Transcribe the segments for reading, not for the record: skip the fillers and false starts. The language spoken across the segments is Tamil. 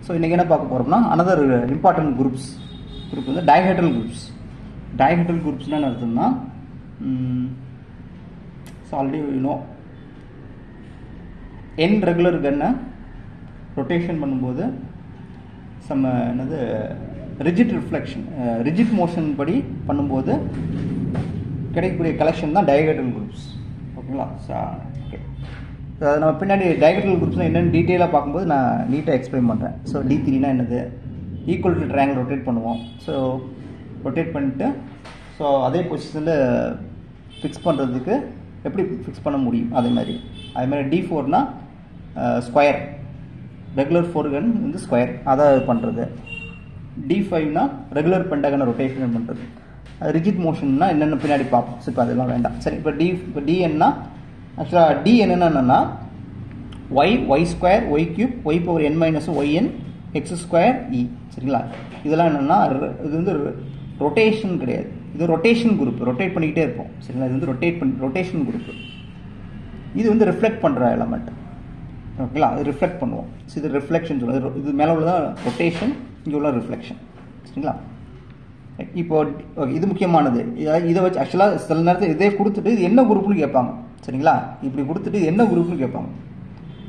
ஸோ இன்றைக்கி என்ன பார்க்க போகிறோம்னா அனதர் இம்பார்ட்டன்ட் குரூப் வந்து டைஹெட்ரல் குரூப்ஸ். டைஹெட்ரல் குரூப்ஸ்னால் என்ன அர்த்தம்னா ஆல்ரெடி n ரெகுலர் கன்னை ரொட்டேஷன் பண்ணும்போது என்னது ரிஜிட் ரிஃப்ளெக்ஷன் ரிஜிட் மோஷன் படி பண்ணும்போது கிடைக்கக்கூடிய கலெக்ஷன் தான் டைஹெட்ரல் குரூப்ஸ். ஓகேங்களா? ஓகே, அதை நம்ம பின்னாடி டைஹெட்ரல் குரூப்ஸ்னால் என்னென்னு டீட்டெயிலாக பார்க்கும்போது நான் நீட்டாக எக்ஸ்பிளைன் பண்ணுறேன். ஸோ D3னா என்னது, ஈக்குவல் டு ட்ரையாங்கிள் ரொட்டேட் பண்ணுவோம். ஸோ ரொட்டேட் பண்ணிவிட்டு ஸோ அதே பொசிஷனில் ஃபிக்ஸ் பண்ணுறதுக்கு எப்படி ஃபிக்ஸ் பண்ண முடியும் அதேமாதிரி D4னா ஸ்கொயர், ரெகுலர் ஃபோர்கன் வந்து ஸ்கொயர் அதை பண்ணுறது. D5னா ரெகுலர் பென்டகனை ரொட்டேஷன் பண்ணுறது. ரிஜிட் மோஷன்னா என்னென்ன பின்னாடி பார்ப்போம். ஸோ இப்போ அதெல்லாம் வேண்டாம். சரி, இப்போ DNனா ஆக்சுவலாக D என்னென்னா y square y cube y power n minus y n x square இ. சரிங்களா? இதெல்லாம் என்னென்னா இது வந்து ரொட்டேஷன் கிடையாது, இது ரொட்டேஷன் குரூப், ரொட்டேட் பண்ணிக்கிட்டே இருப்போம். சரிங்களா? இது வந்து ரொட்டேஷன் குரூப். இது வந்து ரிஃப்ளெக்ட் பண்ணுற எலமெண்ட். ஓகேங்களா? அது ரிஃப்ளெக்ட் பண்ணுவோம். ஸோ இது ரிஃப்ளெக்ஷன் சொல்லுது. இது மேலே உள்ளதான் ரொட்டேஷன், இங்கே உள்ள ரிஃப்ளெக்ஷன். சரிங்களா? இப்போ ஓகே, இது முக்கியமானது. இதை வச்சு ஆக்சுவலாக சில நேரத்தில் இதே கொடுத்துட்டு இது என்ன குரூப்னு கேட்பாங்க. சரிங்களா? இப்படி கொடுத்துட்டு இது என்ன குரூப்னு கேட்பாங்க.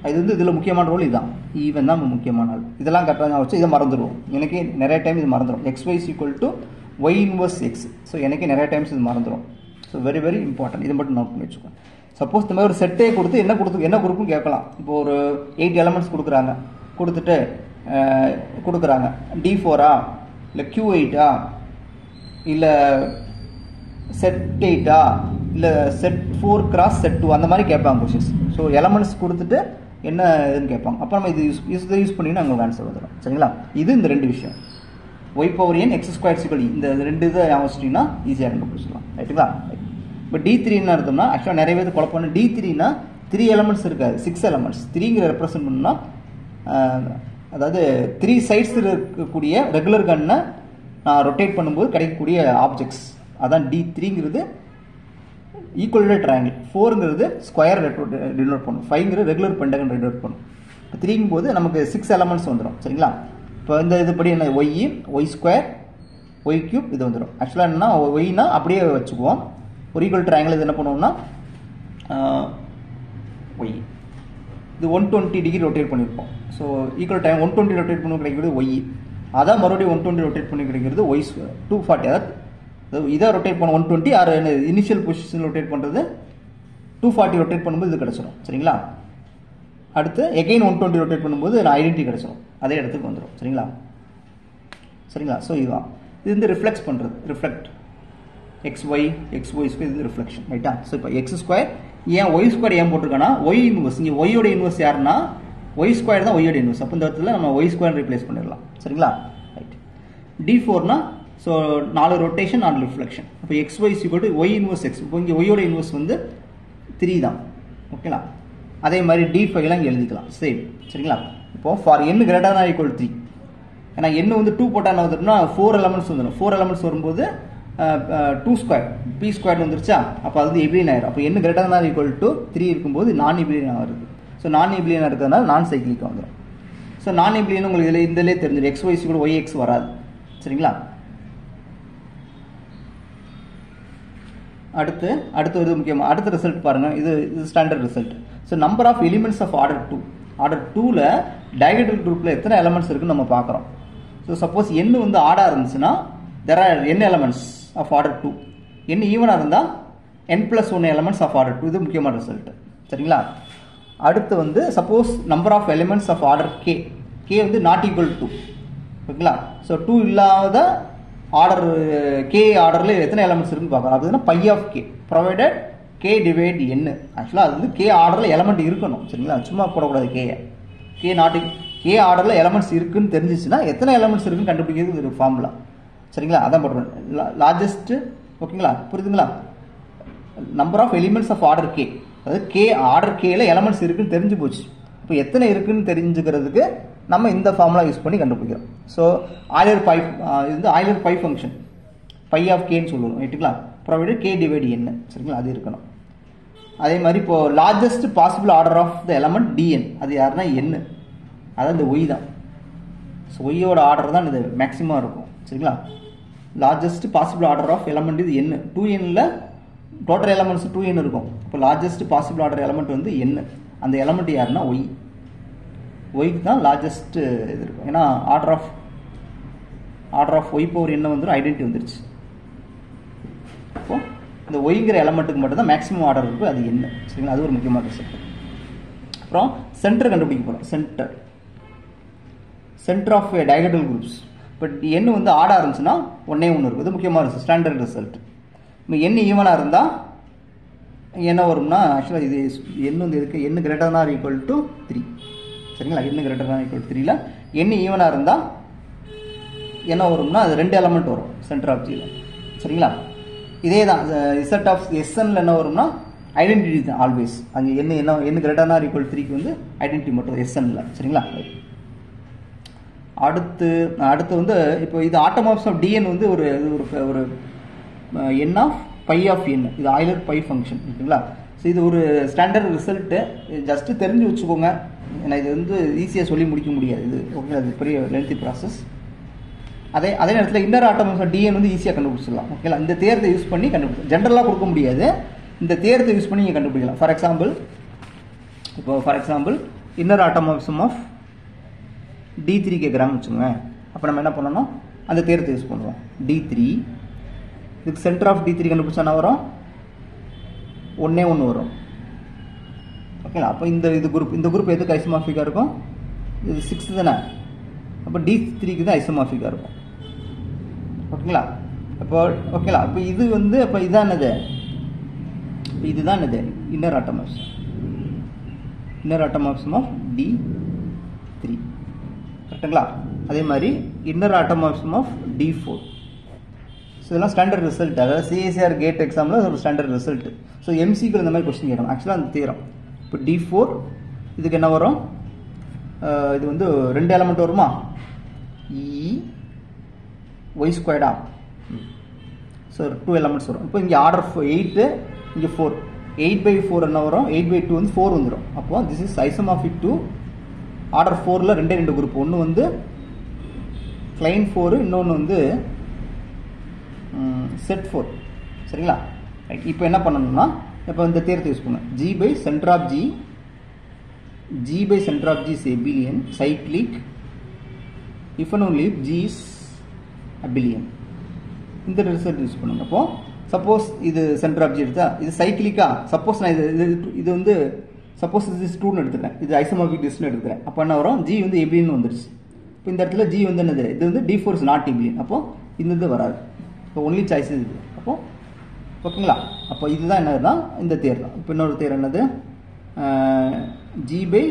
இது வந்து இதில் முக்கியமான ரோல் இதுதான். ஈவன் தான் முக்கியமான ஆள். இதெல்லாம் கரெக்டாக வச்சு இதை மறந்துடுவோம். எனக்கு நிறைய டைம் இது மறந்துடும். XY = y inverse x. So எனக்கு நிறைய டைம்ஸ் இது மறந்துடும். So very very important. இதை மட்டும் நோட் பண்ணி வச்சுக்கோங்க. சப்போஸ் இந்த மாதிரி ஒரு செட்டே கொடுத்து என்ன குரூப்புன்னு கேட்கலாம். இப்போ ஒரு 8 எலமெண்ட்ஸ் கொடுக்குறாங்க, கொடுக்குறாங்க D4ஆ இல்லை Q8ஆ இல்லை செட் 8ஆ இல்லை செட் 4 × செட் 2 அந்த மாதிரி கேட்பாங்க கொஸ்டின்ஸ். ஸோ எலமெண்ட்ஸ் கொடுத்துட்டு என்ன இதுன்னு கேட்பாங்க. அப்போ நம்ம இது யூஸ் பண்ணிங்கன்னா உங்களுக்கு ஆன்சர் வந்துடும். சரிங்களா? இது இந்த ரெண்டு விஷயம், y power n x square = இந்த ரெண்டு இதை யோசிச்சிட்டிங்கன்னா ஈஸியாக கண்டுபிடிச்சிடலாம். ரைட்டுங்களா? இப்போ D3ன்னு அர்த்தம்னா ஆக்சுவலாக நிறைய பேர் குழப்பம். D3னா 3 எலமெண்ட்ஸ் இருக்காது, 6 எலமெண்ட்ஸ். 3ங்கிற ரெப்ரசென்ட் பண்ணா அதாவது 3 சைட்ஸ் இருக்கக்கூடிய ரெகுலர் கன்னை நான் ரொட்டேட் பண்ணும்போது கிடைக்கக்கூடிய ஆப்ஜெக்ட்ஸ் அதான் D3ங்கிறது. ஈக்குவல் ட்ரையாங்கிள் 4ங்கிறது ஸ்கொயர் டினோட் பண்ணும், 5ங்கிறது ரெகுலர் பென்டகன் டினோட் பண்ணும். இப்போ 3ங்கும் போது நமக்கு 6 எலமெண்ட்ஸ் வந்துடும். சரிங்களா? இப்போ இந்த இதுபடி என்ன ஒய் ஸ்கொயர் ஒய் கியூப் இது வந்துடும். ஆக்சுவலாக என்னன்னா ஒய்னா அப்படியே வச்சுக்குவோம். ஒரு ஈக்குவல் ட்ரையாங்கிள் இது என்ன பண்ணுவோம்னா ஒய் இது 120 டிகிரி ரொட்டேட் பண்ணியிருப்போம். ஸோ ஈக்குவல் டைம் 120 ரொட்டேட் பண்ணி கிடைக்கிறது ஒய். அதான் மறுபடியும் 120 ரொட்டேட் பண்ணி கிடைக்கிறது ஒய் 240. அதாவது இதை ரொட்டேட் பண்ண 120 ஆர் இனிஷியல் பொசிஷன் ரொட்டேட் பண்ணுறது 240 ரொட்டேட் பண்ணும்போது இது கிடச்சிடும். சரிங்களா? அடுத்து எகைன் 120 ரொட்டேட் பண்ணும்போது ஐடென்டி கிடச்சிடும், அதே இடத்துக்கு வந்துடும். சரிங்களா? ஸோ இதுதான் இது வந்து ரிஃப்ளெக்ட் பண்ணுறது. ரிஃப்ளெக்ட் XY ஸ்கொயர் இது ரிஃப்ளெக்ஷன். ரைட்டா? ஸோ இப்போ எக்ஸ் ஸ்கொயர் ஏன் ஒய் ஸ்கொயர் ஏன் போட்டிருக்கானா ஒய் இன்வர்ஸ். இங்கே ஒய்யோட இன்வர்ஸ் யாருன்னா ஒய் ஸ்கொயர் தான் ஒய்யோட இன்வர்ஸ். அப்போ இந்த இடத்துல நம்ம ஒய் ஸ்கொயர் ரீப்ளேஸ் பண்ணிடலாம். சரிங்களா? ரைட். D4னா ஸோ 4 ரொட்டேஷன் 4 ரிஃப்ளெக்ஷன். அப்போ XY = y இன்வர்ஸ் x. இப்போ இங்கே ஒய்யோட இன்வர்ஸ் வந்து 3 தான். ஓகேங்களா? அதே மாதிரி D5லாம் இங்கே எழுதிக்கலாம் சேம். சரிங்களா? இப்போ ஃபார் n ≥ 3, ஏன்னா n வந்து 2 போட்டால் என்ன வந்துடும்னா 4 எலமெண்ட்ஸ் வந்துடும். 4 எலமெண்ட்ஸ் வரும்போது 2 ஸ்கொயர் p ஸ்கொயர் வந்துருச்சா? அப்போ அது வந்து எபிலியன் ஆயிரும். அப்போ n ≥ 3 இருக்கும்போது நான் எபிலியன் வருது. ஸோ நான் எபிலியன் இருக்கிறதுனால நான் சைக்கிளிக் வந்துடும். ஸோ நான் எபிலியன் உங்களுக்கு இதிலே தெரிஞ்சிடும். XY = yx வராது. சரிங்களா? அடுத்து இது முக்கியமாக அடுத்த ரிசல்ட் பாருங்கள். இது standard result. So number of elements of order 2. Order 2ல் டைஹெட்ரல் குரூப்பில் எத்தனை எலமெண்ட்ஸ் இருக்குன்னு நம்ம பார்க்குறோம். ஸோ சப்போஸ் n வந்து ஆடாக இருந்துச்சுன்னா there are n elements of order 2. n ஈவனாக இருந்தால் n+1 எலமெண்ட்ஸ் ஆஃப் ஆர்டர் 2. இது முக்கியமான ரிசல்ட். சரிங்களா? அடுத்து வந்து suppose number of elements of order k வந்து not equal to 2. ஓகேங்களா? ஸோ 2 இல்லாத ஆர்டர் கே ஆர்டரில் எத்தனை எலமெண்ட்ஸ் இருக்குன்னு பார்க்கலாம். அப்படின்னா π of k provided k divide n. ஆக்சுவலாக அது வந்து கே ஆர்டரில் எலமெண்ட் இருக்கணும். சரிங்களா? சும்மா போடக்கூடாது கே ஆர்டரில் எலமெண்ட்ஸ் இருக்குன்னு தெரிஞ்சிச்சுன்னா எத்தனை எலமெண்ட்ஸ் இருக்குன்னு கண்டுபிடிக்கிறது ஒரு ஃபார்முலா. சரிங்களா? அதான் போடுறோம். லார்ஜஸ்ட். ஓகேங்களா? புரியுதுங்களா? Number of elements of order K, அதாவது கே ஆர்டர் கேல எலமெண்ட்ஸ் இருக்குன்னு தெரிஞ்சு போச்சு. இப்போ எத்தனை இருக்குன்னு தெரிஞ்சுக்கிறதுக்கு நம்ம இந்த ஃபார்முலா யூஸ் பண்ணி கண்டுபிடிக்கிறோம். So Euler phi function π of k ன்னு சொல்லுவோம். ரைட்டுங்களா? Provided k divide n. சரிங்களா? அது இருக்கணும். அதே மாதிரி இப்போ largest possible order of the element dn, அது யாருன்னா n, அதாவது இந்த ஒய் தான். ஸோ ஒய்யோட ஆர்டர் தான் இது மேக்ஸிமம் இருக்கும். சரிங்களா? Largest possible order of element இது n. 2nல டோட்டல் எலமெண்ட்ஸ் 2n இருக்கும். இப்போ லார்ஜஸ்ட் பாசிபிள் ஆர்டர் எலமெண்ட் வந்து n. அந்த எலமெண்ட் யாருன்னா ஒய். ஒய்க்கு தான் லார்ஜஸ்ட் இது இருக்கும். ஏன்னா ஆர்டர் ஆஃப் ஒய் பவர் என்ன வந்துடும், ஐடென்டிட்டி வந்துருச்சு. இப்போ இந்த ஒய்ங்கிற எலமெண்ட்டுக்கு மட்டும் தான் மேக்ஸிமம் ஆர்டர் இருக்குது, அது என்ன. சரிங்களா? அது ஒரு முக்கியமான ரிசல்ட். அப்புறம் சென்டர் கண்டுபிடிக்க போகிறோம். Center of diagonal groups. But n வந்து ஆடாக இருந்துச்சுன்னா ஒன்னே ஒன்று இருக்கும். இது முக்கியமாக இருக்கும், ஸ்டாண்டர்ட் ரிசல்ட். இப்போ n ஈவனாக இருந்தால் என்ன வரும்னா, ஆக்சுவலாக இது n வந்து எதுக்கு, n greater than equal to 3. சரிங்களா? n greater than equal to 3ல n ஈவனாக இருந்தால் என்ன வரும்னா அது 2 எலமெண்ட் வரும் சென்டர் ஆஃப் ஜியில். சரிங்களா? இதே தான் செட் ஆஃப் எஸ்என்ல என்ன வரும்னா ஐடென்டிட்டி தான் ஆல்வேஸ். அங்கே n கிரேட்டர் தான் ஈக்குவல் 3க்கு வந்து ஐடென்டிட்டி மட்டும் எஸ்என்ல. சரிங்களா? அடுத்து வந்து இப்போ இது ஆட்டோமார்ப்ஸ் ஆஃப் dn வந்து ஒரு n of phi of n. இது ஆய்லர் பை ஃபங்க்ஷன். ஓகேங்களா? ஸோ இது ஒரு ஸ்டாண்டர்ட் ரிசல்ட்டு. ஜஸ்ட்டு தெரிஞ்சு வச்சுக்கோங்க. ஏன்னா இது வந்து ஈஸியாக சொல்லி முடிக்க முடியாது. இது ஓகேங்களா? இது பெரிய லென்த்தி ப்ராசஸ். அதே நேரத்தில் இன்னர் ஆட்டோமார்ப்ஸ் ஆஃப் dn வந்து ஈஸியாக கண்டுபிடிச்சிடலாம். ஓகேங்களா? இந்த தேர்த்தை யூஸ் பண்ணி கண்டுபிடிச்சலாம். ஜென்ரலாக கொடுக்க முடியாது, இந்த தேர்த்தை யூஸ் பண்ணி நீங்கள் கண்டுபிடிக்கலாம். For example inner automorphism of d3 கேட்குறான்னு வச்சுக்கோங்க. அப்போ நம்ம என்ன பண்ணணும், அந்த தேர்த்தை யூஸ் பண்ணுவோம். d3 இதுக்கு சென்டர் ஆஃப் d3 கண்டுபிடிச்சா என்ன வரும், ஒன்னே ஒன்று வரும். ஓகேங்களா? அப்போ இந்த குரூப் எதுக்கு ஐசோமார்பிக்காக இருக்கும், இது 6 தானே. அப்போ d3க்கு தான் ஐசோமார்பிக்காக இருக்கும். ஓகேங்களா? ஓகேங்களா? அப்போ இது வந்து அப்போ இதுதான் என்னது இன்னர் ஆட்டோமார்ப்ஸ் ஆஃப் d3. கரெக்டுங்களா? அதே மாதிரி inner automorphs of d4. So இதெல்லாம் ஸ்டாண்டர்ட் ரிசல்ட். அதாவது சிஎஸ்ஆர் கேட் எக்ஸாமில் ஒரு ஸ்டாண்டர்ட் ரிசல்ட். ஸோ எம்சிக்கு இந்த மாதிரி கொஸ்டின் கேட்கணும். ஆக்சுவலாக அந்த தேரம் இப்போ d4 இதுக்கு என்ன வரும், இது வந்து 2 எலமெண்ட் வருமா, ஒய் ஸ்கொயர்டா. ஸோ 2 எலமெண்ட்ஸ் வரும். இப்போ இங்கே ஆர்டர் 8, இங்கே 4. 8/4 என்ன வரும், 8/2 வந்து 4 வந்துடும். அப்போ this is isomorphic to order 4ல் 2 குரூப். ஒன்று வந்து கிளைன் 4, இன்னொன்று வந்து செட் 4. சரிங்களா? ரைட். இப்போ என்ன பண்ணணும்னா, இப்போ இந்த தேர்த்தை யூஸ் பண்ணணும். g by center of g is abelian cyclic if and only if g is abelian. இந்த ரிசல்ட் யூஸ் பண்ணுங்க. அப்போ சப்போஸ் இது சென்டர் ஆஃப் ஜி எடுத்தா இது சைக்கிளிக்கா, சப்போஸ் நான் இது வந்து சப்போஸ் இது 2ன்னு எடுத்துக்கிறேன், இது ஐசோமார்பிக் டிஸ்ட்னு எடுத்துக்கிறேன். அப்போ என்ன வரும், ஜி வந்து எபிலியன் வந்துருச்சு. இப்போ இந்த இடத்துல ஜி வந்து என்னது, இது வந்து d4 இஸ் நாட் எபிலியன். அப்போ இந்த இது வராது. இப்போ ஒன்லி சாய்ஸ் இது. அப்போ ஓகேங்களா? அப்போ இதுதான் என்னதுன்னா இந்த தேர் தான். இப்போ இன்னொரு தேர் என்னது, G by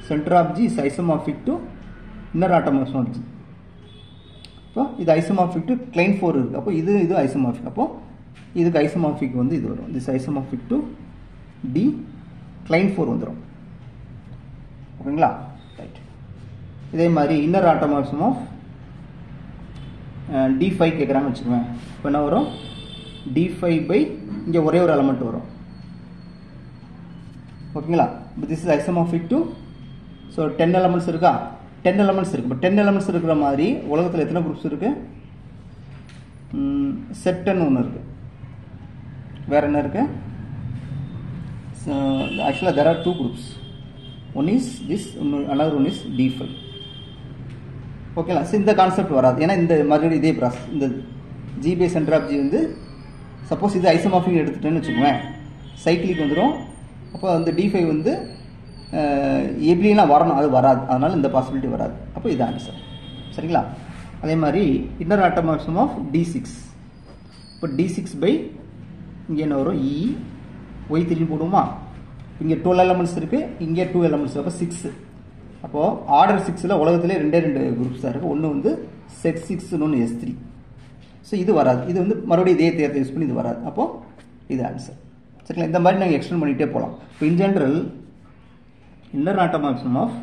centre of G is isomorphic to inner automorphs of G. இப்போ இது ஐசோமார்பிக் டு கிளைன் 4 இருக்குது. அப்போ இது ஐசோமார்பிக். அப்போ இதுக்கு ஐசோமார்பிக் வந்து இது வரும், this isomorphic to the Klein 4 வந்துடும். ஓகேங்களா? ரைட். இதே மாதிரி இன்னர் ஆட்டோமார்ப்ஸ் ஆஃப் d5 கேட்குறான்னு வச்சுக்கோங்க. இப்போ என்ன வரும், d5 பை இங்கே ஒரே ஒரு எலமெண்ட் வரும். ஓகேங்களா? இப்போ this is isomorphic to, so 10 elements இருக்கா, 10 எலமெண்ட்ஸ் இருக்குது. இப்போ 10 எலமெண்ட்ஸ் இருக்கிற மாதிரி உலகத்தில் எத்தனை குரூப்ஸ் இருக்குது, செட்டுன்னு ஒன்று இருக்குது. வேறு என்ன இருக்குது, ஆக்சுவலாக there are 2 groups. One is this, another one is d5. ஓகேங்களா? ஸோ இந்த கான்செப்ட் வராது. ஏன்னா இந்த மறுபடியும் இதே ப்ராசஸ். இந்த G by centre of G வந்து சப்போஸ் இது ஐசோமார்பிக் எடுத்துட்டேன்னு வச்சுக்கோங்க, சைக்கிளிக் வந்துடும். அப்போ அந்த d5 வந்து எபிலியனாக வரணும், அது வராது. அதனால் இந்த பாசிபிலிட்டி வராது. அப்போ இது ஆன்சர். சரிங்களா? அதே மாதிரி இன்னர் ஆட்டோமார்ப்ஸ் ஆஃப் d6. இப்போ d6 பை இங்கே என்ன வரும், y3 போடுவோமா. இங்கே 12 எலமெண்ட்ஸ் இருக்குது, இங்கே 2 எலமெண்ட்ஸ். அப்போ 6. அப்போது ஆர்டர் 6ல் உலகத்திலே 2 குரூப்ஸ் தான் இருக்குது. ஒன்று வந்து செட் 6, இன்னொன்று S3. ஸோ இது வராது. இது வந்து மறுபடியும் இதே தேர்த்தை யூஸ் பண்ணி இது வராது. அப்போது இது ஆன்சர். சரிங்களா? இந்த மாதிரி நாங்கள் எக்ஸ்டெண்ட் பண்ணிகிட்டே போகலாம். இப்போ in general inner automorphs of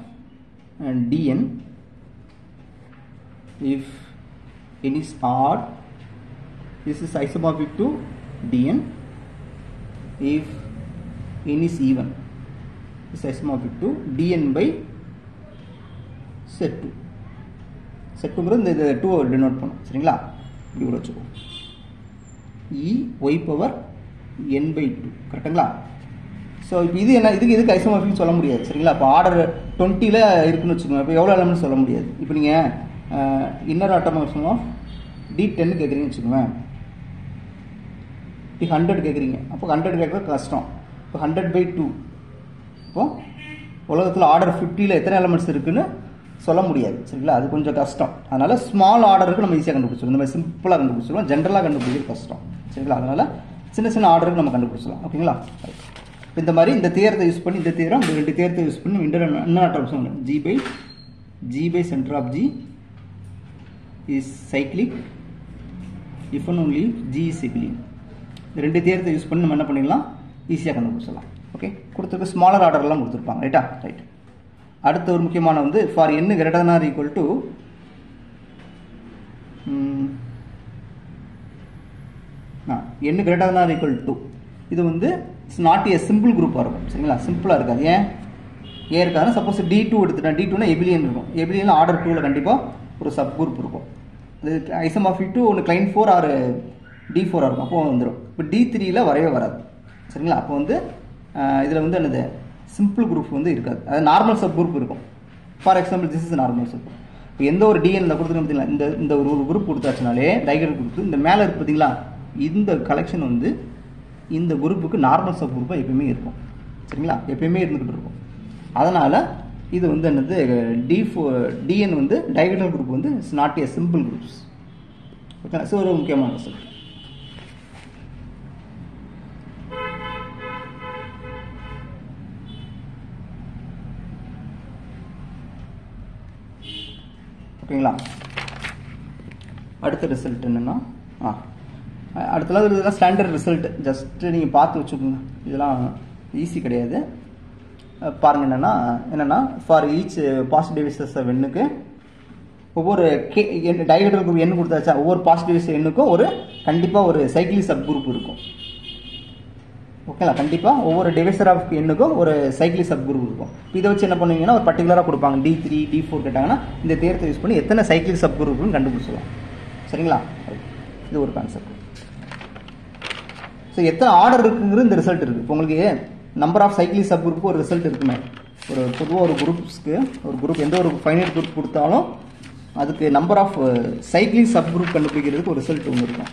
dn if n is odd, this is isomorphic to dn. If n is even, is isomorphic to dn by set 2. Set 2ங்கிறது இந்த 2 டினோட் பண்ணும். சரிங்களா? இப்படி கூட வச்சுக்கோ. E y பவர் n/2 கரெக்டுங்களா? ஸோ இப்போ இது என்ன, இதுக்கு ஐசோமார்பிக் சொல்ல முடியாது. சரிங்களா? இப்போ ஆர்டர் 20ல் இருக்குன்னு வச்சுக்கோங்க. இப்போ எவ்வளோ எலமெண்ட்ஸ் சொல்ல முடியாது. இப்போ நீங்கள் இன்னர் ஆட்டோமேஷன் ஆஃப் D10 கேட்குறீங்கன்னு வச்சுக்கோங்க. இப்போ 100 கேட்குறீங்க. அப்போ 100 கேட்குறது கஷ்டம். இப்போ 100/2. இப்போ உலகத்தில் ஆர்டர் 50ல் எத்தனை எலமெண்ட்ஸ் இருக்குன்னு சொல்ல முடியாது. சரிங்களா? அது கொஞ்சம் கஷ்டம். அதனால் ஸ்மால் ஆர்டருக்கு நம்ம ஈஸியாக கண்டுபிடிச்சிடும். இந்த மாதிரி சிம்பிளாக கண்டுபிடிச்சிடுவோம். ஜென்ரலாக கண்டுபிடிக்கிறது கஷ்டம். சரிங்களா? அதனால் சின்ன ஆர்டருக்கு நம்ம கண்டுபிடிச்சிடலாம். ஓகேங்களா? இந்த மாதிரி இந்த தியரத்தை யூஸ் பண்ணி, இந்த தியரம் இந்த 2 தியரத்தை யூஸ் பண்ணி inner automation G by center of G is cyclic if and only G is abelian. இந்த 2 தியரத்தை யூஸ் பண்ணி நம்ம என்ன பண்ணிடலாம், ஈஸியாக கண்டுபிடிச்சிடலாம். ஓகே, கொடுத்துருக்கு ஸ்மாலர் ஆர்டர்லாம் கொடுத்துருப்பாங்க. ரைட்டா? ரைட். அடுத்த ஒரு முக்கியமான வந்து for n greater than or equal to n greater than or equal to இது வந்து இட்ஸ் நாட் ஏ சிம்பிள் குரூப்பாக இருக்கும். சரிங்களா? சிம்பிளாக இருக்காது. ஏன் இருக்காதுன்னா, சப்போஸ் D2 எடுத்துட்டேன். D2னா எபிலியன் இருக்கும். எபிலியன் ஆர்டர் 2ல் கண்டிப்பாக ஒரு சப் குரூப் இருக்கும். அது ஐசோமார்பிக் டு ஒன்று கிளைன் 4 ஆர் D4 இருக்கும். அப்போ வந்துடும். இப்போ D3ல் வரவே வராது. சரிங்களா? அப்போ வந்து இதில் வந்து என்னது சிம்பிள் குரூப் வந்து இருக்காது. அது நார்மல் சப் குரூப் இருக்கும். For example this is normal sub group. இப்போ எந்த ஒரு டிஎன் கொடுத்துருக்கோம் பார்த்தீங்களா, இந்த ஒரு குரூப் கொடுத்தாச்சுனாலே டைகரல் கொடுத்து இந்த மேலே இருக்கு பார்த்தீங்களா, இந்த கலெக்ஷன் வந்து இந்த குரூப்புக்கு நார்மல் சப் குரூப்பாக எப்பயுமே இருக்கும். சரிங்களா? எப்பயுமே இருந்துக்கிட்டு இருக்கும். அதனால் இது வந்து என்னது டிஎன் வந்து டைகரல் குரூப் வந்து it's not a simple groups. Okay, so ஒரு முக்கியமான ரிசல்ட். ஓகேங்களா? அடுத்த ரிசல்ட் என்னென்னா, அடுத்தலாம் இதெல்லாம் ஸ்டாண்டர்ட் ரிசல்ட். ஜஸ்ட்டு நீங்கள் பார்த்து வச்சுக்கோங்க. இதெல்லாம் ஈஸி கிடையாது. பாருங்கள் என்னென்னா for each positive divisors of எண்ணுக்கு ஒவ்வொரு டைஹெட்ரல் குரூப் எண்ணு கொடுத்தாச்சா, ஒவ்வொரு பாசிட்டிவ் டிவைஸ் எண்ணுக்கும் ஒரு கண்டிப்பாக ஒரு சைக்கிளிக் சப் குரூப் இருக்கும். ஓகேங்களா? கண்டிப்பாக ஒவ்வொரு டிவைசர் ஆஃப் எண்ணுக்கும் ஒரு சைக்கிளிக் சப் குரூப் இருக்கும். இதை வச்சு என்ன பண்ணுவீங்கன்னா, ஒரு பர்டிகுலராக கொடுப்பாங்க. D3 D4 கேட்டாங்கன்னா இந்த தேர்த்தை யூஸ் பண்ணி எத்தனை சைக்கிளிக் சப் குரூப்னு கண்டுபிடிச்சலாம். சரிங்களா? இது ஒரு கான்செப்ட். ஸோ எத்தனை ஆர்டர் இருக்குங்கிறது இந்த ரிசல்ட் இருக்குது. இப்போ உங்களுக்கு நம்பர் ஆஃப் சைக்கிளிக் சப் குரூப்புக்கு ஒரு ரிசல்ட் இருக்குமே. ஒரு பொதுவாக ஒரு குரூப்ஸ்க்கு ஒரு குரூப் எந்த ஒரு ஃபைனைட் குரூப் கொடுத்தாலும் அதுக்கு number of cyclic subgroup கண்டுபிடிக்கிறதுக்கு ஒரு ரிசல்ட் ஒன்று இருக்கும்.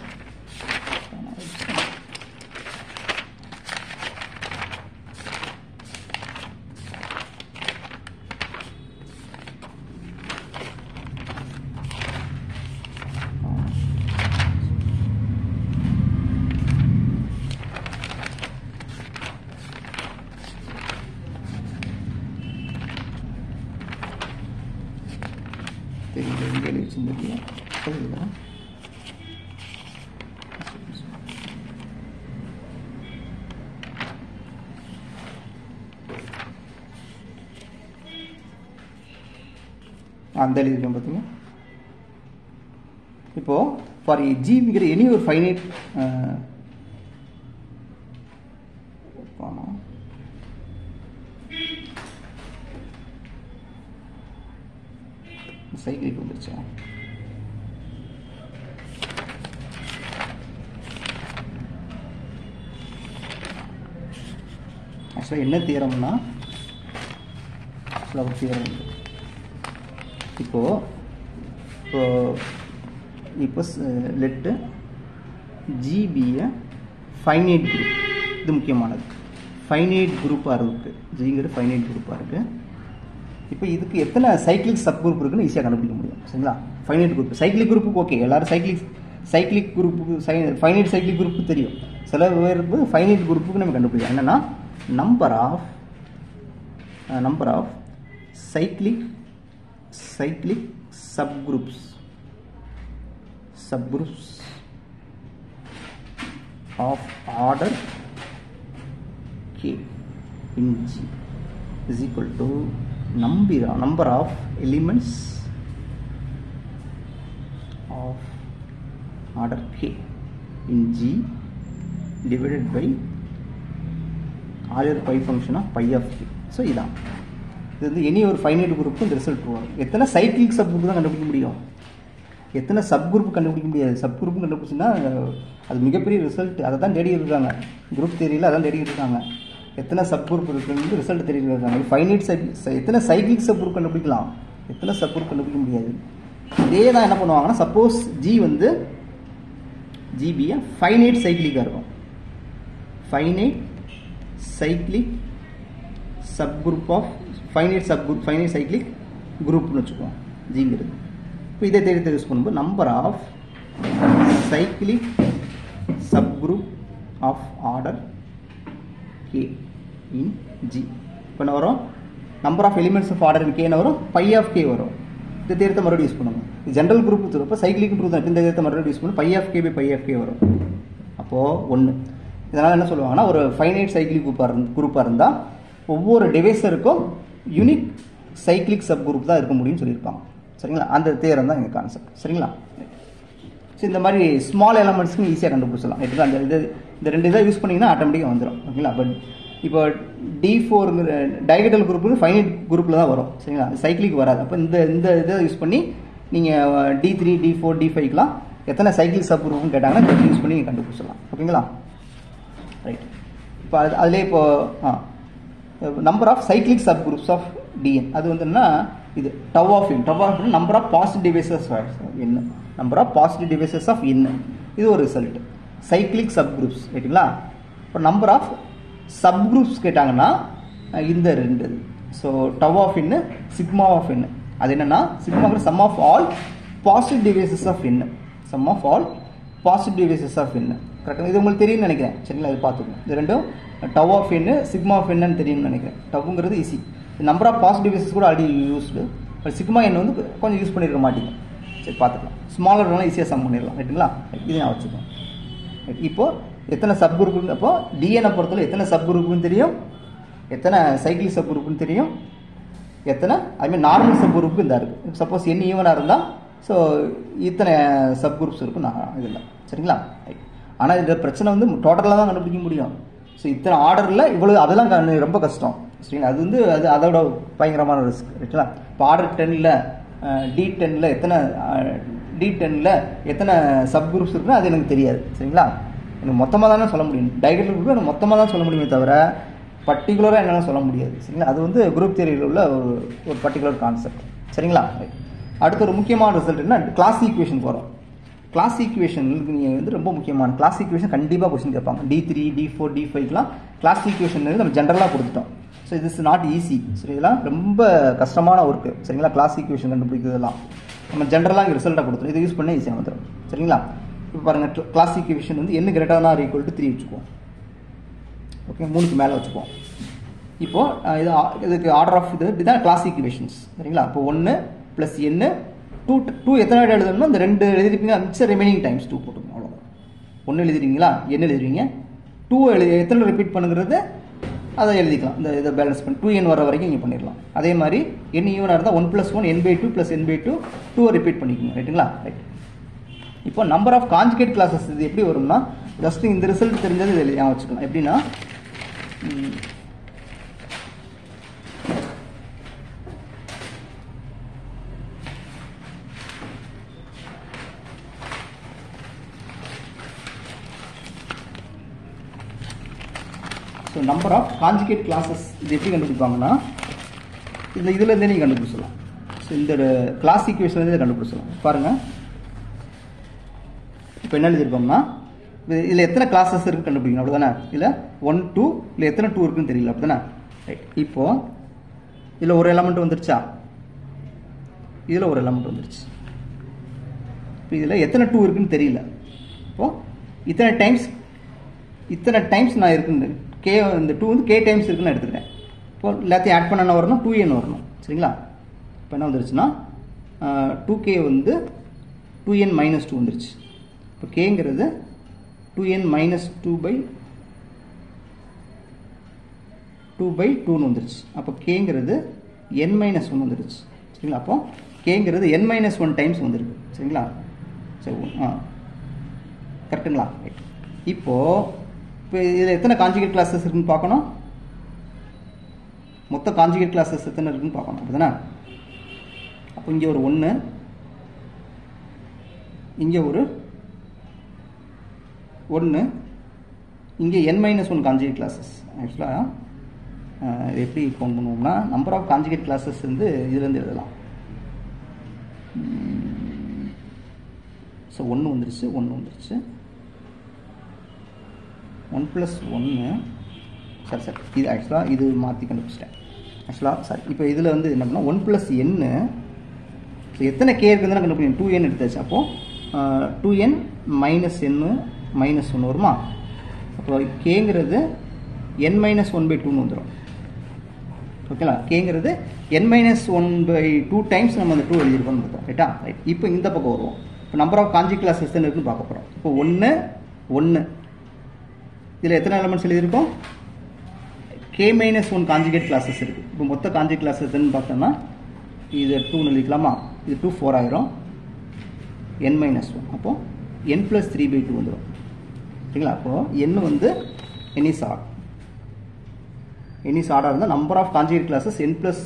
அந்த எழுதிருக்கேன் பார்த்தீங்க. இப்போ ஃபார் ஜிங்கிற எனி ஒரு ஃபைனைட் சைக்கிளுக்கு வந்துருச்சு. ஆக்சுவலாக என்ன தியரம்னா, ஒரு தியரம் உண்டு. இப்போ லெட்டு ஜிபியை ஃபைனைட் குரூப். இது முக்கியமானது. ஃபைனைட் குரூப்பாக இருக்குது. ஜிங்கிறது ஃபைனைட் குரூப்பாக இருக்குது. இப்போ இதுக்கு எத்தனை சைக்கிளிக் சப் குரூப் இருக்குன்னு ஈஸியாக கண்டுபிடிக்க முடியும். சரிங்களா? ஃபைனைட் குரூப் சைக்கிளிக் குரூப்புக்கு ஓகே, எல்லாரும் சைக்கிளிக் குரூப்புக்கு ஃபைனைட் சைக்கிளிக் குரூப்புக்கு தெரியும். சில பேருக்கு ஃபைனைட் குரூப்புக்கு நம்ம கண்டுபிடிக்கலாம். என்னென்னா number of cyclic subgroups of order k in G is equal to number of elements of order k in G divided by ஆரியர் phi function of phi of k. So இதான் இது வந்து எனி ஒரு ஃபைனைட் குரூப்புக்கு இந்த ரிசல்ட் வரும். எத்தனை சைக்கிளிக் சப் குரூப் தான் கண்டுபிடிக்க முடியும். எத்தனை சப் குரூப் கண்டுபிடிக்க முடியாது. சப் குரூப் கண்டுபிடிச்சுன்னா அது மிகப்பெரிய ரிசல்ட். அதை தான் தேடிட்டு இருக்காங்க குரூப் தியரியில், அதான் தேடிட்டு இருக்காங்க. எத்தனை சப் குரூப் இருக்குன்னு ரிசல்ட் தேடிட்டு இருக்காங்க. ஃபைனைட் எத்தனை சைக்கிளிக் சப் குரூப் கண்டுபிடிக்கலாம், எத்தனை சப் குரூப் கண்டுபிடிக்க முடியாது. இதே தான் என்ன பண்ணுவாங்கன்னா, சப்போஸ் ஜி வந்து ஜிபியை ஃபைனைட் சைக்கிளிக்காக இருக்கும், finite cyclic subgroup of finite cyclic குரூப்னு வச்சுக்குவோம் ஜிங்கிறது. இப்போ இதை தேடி யூஸ் பண்ணும்போது number of cyclic subgroup of order k in G. இப்போ என்ன வரும், number of elements of order k என்ன வரும், பை ஆஃப் கே வரும். இந்த தேர்த்தை மறுபடியும் யூஸ் பண்ணுங்க. இது ஜென்ரல் குரூப் இப்போ சைக்கிளிக் ட்ரூ தான். இந்த தேர்த்தை மறுபடியும் யூஸ் பண்ணி phi of K phi phi of K வரும். அப்போது 1. இதனால் என்ன சொல்லுவாங்கன்னா, ஒரு ஃபைனைட் சைக்கிளிக் குரூப்பாக இருந்தால் ஒவ்வொரு டிவைஸருக்கும் யூனிக் சைக்கிளிக் சப் குரூப் தான் இருக்க முடியும்னு சொல்லியிருப்பாங்க. சரிங்களா, அந்த தேரம் தான் எங்கள் கான்செப்ட். சரிங்களா. ஸோ இந்த மாதிரி ஸ்மால் எலமெண்ட்ஸ்க்கு ஈஸியாக கண்டுபிடிச்சலாம். எடுத்து அந்த இந்த 2 இதை யூஸ் பண்ணிங்கன்னா ஆட்டோமேட்டிக்காக வந்துடும். ஓகேங்களா. பட் இப்போ D4ங்கிற டைகட்டல் குரூப்பு ஃபைனைட் குரூப்பில் தான் வரும். சரிங்களா, சைக்கிளிக் வராது. அப்போ இந்த இதை யூஸ் பண்ணி நீங்கள் D3 D4 D5க்கெலாம் எத்தனை சைக்கிளிக் சப் குரூப்னு கேட்டாங்கன்னா யூஸ் பண்ணி நீங்கள் கண்டுபிடிச்சலாம். ஓகேங்களா. ரைட். இப்போ அதிலே இப்போது number of cyclic subgroups of Dn அது வந்து என்ன, இது tau of n. Tau of number of positive divisors n, number of positive divisors of n. இது ஒரு ரிசல்ட் சைக்கிளிக் சப் குரூப்ஸ். ரைட்டுங்களா. இப்போ நம்பர் ஆஃப் சப் குரூப்ஸ் கேட்டாங்கன்னா இந்த 2. So tau of n, sigma of n. அது என்னன்னா, சிக்மாங்கிற sum of all positive divisors of n, sum of all positive divisors of n. கரெக்டாக, இது உங்களுக்கு தெரியும்னு நினைக்கிறேன். சரிங்களா, இது பார்த்துக்கணும். இது ரெண்டும் tau of n, sigma of n தெரியும்னு நினைக்கிறேன். டவ்ங்கிறது easy. Number of positive divisors கூட already used. But sigma n வந்து கொஞ்சம் யூஸ் பண்ணிருக்க மாட்டீங்க. சரி, பார்த்துக்கலாம். ஸ்மாலர்னால ஈஸியாக சம் பண்ணிடலாம். ரைட்டுங்களா. இது நான் வச்சுக்கோங்க. இப்போ எத்தனை சப் குரூப், அப்போ டிஎனை பொறுத்தவரை எத்தனை சப் குரூப்னு தெரியும், எத்தனை சைக்கிள் சப் குரூப்னு தெரியும், எத்தனை அதுமாதிரி நார்மல் சப் குரூப்புக்கு இந்த இருக்குது. சப்போஸ் n ஈவனாக இருந்தால் ஸோ இத்தனை சப் குரூப்ஸ் இருக்கும் நான் இதில். சரிங்களா. ஆனால் இந்த பிரச்சனை வந்து டோட்டலாக தான் கண்டுபிடிக்க முடியும். ஸோ இத்தனை ஆர்டரில் இவ்வளோ அதெல்லாம் ரொம்ப கஷ்டம். சரிங்களா, அது வந்து அதோட பயங்கரமான ரிஸ்க். ரைட்டுங்களா. இப்போ ஆர்டர் 10ல் D10ல் எத்தனை சப் குரூப்ஸ் இருக்குன்னா அது எனக்கு தெரியாது. சரிங்களா, எனக்கு மொத்தமாக தானே சொல்ல முடியும். டைகட்டல் குரூப் எனக்கு மொத்தமாக தான் சொல்ல முடியுமே தவிர பர்டிகுலராக என்னால் சொல்ல முடியாது. சரிங்களா, அது வந்து குரூப் தியரியில் உள்ள ஒரு பர்டிகுலர் கான்செப்ட். சரிங்களா. அடுத்த ஒரு முக்கியமான ரிசல்ட் என்ன, கிளாஸ் ஈக்குவேஷன் போகிறோம். கிளாஸ் ஈக்குவேஷனுக்கு நீங்கள் வந்து ரொம்ப முக்கியமான கிளாஸ் ஈக்குவேஷன் கண்டிப்பாக கொஸ்டின் கேட்பாங்க. D3 D4 D5லாம் கிளாஸ் ஈக்குவேஷன் நம்ம ஜென்ரலாக கொடுத்துட்டோம். ஸோ இது இஸ் நாட் ஈஸி. சரி, இதெல்லாம் ரொம்ப கஷ்டமான ஒர்க்கு. சரிங்களா, கிளாஸ் ஈக்குவேஷன் கண்டுபிடிக்கிறதுலாம் நம்ம ஜென்ரலாக ரிசல்ட்டாக கொடுத்துரும். இதை யூஸ் பண்ணி ஈஸியாக வந்துடும். சரிங்களா. இப்போ பாருங்கள், கிளாஸ் ஈக்குவேஷன் வந்து n greater than or equal to 3 வச்சுக்குவோம். ஓகே, 3க்கு மேலே வச்சுக்குவோம். இப்போது இதுக்கு ஆர்டர் ஆஃப் இதுதான் கிளாஸ் ஈக்குவேஷன்ஸ். சரிங்களா. இப்போ 1 + n 2 எத்தனை வாட்டி எழுதணும்னா இந்த 2 எழுதிருப்பீங்க. மிச்சம் ரிமைனிங் டைம்ஸ் 2 போட்டுக்கணும். அவ்வளோதான். 1 எழுதிருவீங்களா, n எழுதுவீங்க, 2 எத்தனை ரிப்பீட் பண்ணுங்கிறது அதை எழுதிக்கலாம். இதை பேலன்ஸ் பண்ணி 2n வர வரைக்கும் இங்கே பண்ணிடலாம். அதே மாதிரி n ஈவனாக இருந்தால் 1 + 1 n/2 + n/2 2 ரிப்பீட் பண்ணிக்கோங்க. ரைட்டுங்களா. ரைட். இப்போ நம்பர் ஆஃப் கான்ஜுகேட் கிளாஸஸ் இது எப்படி வரும்னா, ஜஸ்ட் இந்த ரிசல்ட் தெரிஞ்சது இதில் ஞாபகம் வச்சுக்கலாம். எப்படின்னா, so number of conjugate classes இது எப்படி கண்டுபிடிப்பாங்கன்னா, இதுலேருந்தே நீங்கள் கண்டுபிடிச்சலாம். ஸோ இந்த கிளாஸ் ஈக்குவேஷன்லேருந்து கண்டுபிடிச்சலாம். பாருங்கள், இப்போ என்ன எழுதியிருக்கோம்னா, இதில் எத்தனை கிளாஸஸ் இருக்குன்னு கண்டுபிடிக்கணும். அப்படி தானே. இதில் 1 2 இல்லை எத்தனை 2 இருக்குன்னு தெரியல. அப்படி தானே. ரைட். இப்போது இதில் ஒரு எலமெண்ட் வந்துருச்சா, இதில் ஒரு எலமெண்ட் வந்துருச்சு. இப்போ இதில் எத்தனை 2 இருக்குன்னு தெரியல. இப்போது இத்தனை டைம்ஸ் நான் இருக்குன்னு கே இந்த 2 வந்து k டைம்ஸ் இருக்குன்னு எடுத்துக்கிறேன். இப்போ எல்லாத்தையும் ஆட் பண்ண என்ன வரணும், 2n வரணும். சரிங்களா. இப்போ என்ன வந்துருச்சுன்னா 2k வந்து 2n - 2 வந்துருச்சு. இப்போ கேங்கிறது 2n - 2/2/2ன்னு வந்துருச்சு. அப்போ கேங்கிறது n - 1 வந்துருச்சு. சரிங்களா. அப்போ கேங்கிறது n - 1 டைம்ஸ் வந்துருக்கு. சரிங்களா. சரி, கரெக்டுங்களா. ரைட். இப்போது இதில் எத்தனை கான்ஜுகேட் கிளாஸஸ் இருக்குன்னு பார்க்கணும். மொத்த கான்ஜுகேட் கிளாஸஸ் எத்தனை இருக்குன்னு பார்க்கணும். அப்படிதானே. அப்போ இங்கே ஒரு 1, இங்கே ஒரு 1, இங்கே n-1 கான்ஜுகேட் கிளாஸஸ். ஆக்சுவலாக எப்படி கவுண்ட் பண்ணுவோம்னா நம்பர் ஆஃப் கான்ஜுகேட் கிளாஸஸ் வந்து இதுலேருந்து எழுதலாம். ஸோ 1 வந்துருச்சு, 1 வந்துருச்சு, 1 + 1. சரி இது ஆக்சுவலாக இது மாற்றி கண்டுபிடிச்சிட்டேன். ஆக்சுவலாக சரி இப்போ இதில் வந்து என்ன பண்ணால் 1 + n. ஸோ எத்தனை கே இருக்குதுன்னு கண்டுபிடிக்கணும். 2n எடுத்தாச்சு. அப்போது 2n - n - 1 வருமா? அப்போ கேங்கிறது n-1/2 வந்துடும். ஓகேங்களா? கேங்கிறது n-1/2 டைம்ஸ் நம்ம அந்த 2 எழுதியிருக்கோம்னு பார்த்தோம். ரைட்டா? ரைட். இப்போ இந்த பக்கம் வருவோம். இப்போ நம்பர் ஆஃப் கான்ஜுகேட் கிளாஸஸ் எத்தனை இருக்குன்னு பார்க்க போகிறோம். இப்போ 1 1 இதில் எத்தனை எலமெண்ட்ஸ் எழுதியிருக்கோம்? k-1 கான்ஜுகேட் கிளாஸஸ் இருக்குது. இப்போ மொத்த கான்ஜுகேட் கிளாஸஸ் எத்தனை பார்த்தோம்னா இது 2 எழுதிக்கலாமா? இது 2 4 ஆயிரும். n-1 அப்போது n + 3/2 வந்துடும். சரிங்களா? அப்போது n வந்து n is odd. n is odd இருந்தால் number of conjugate classes n +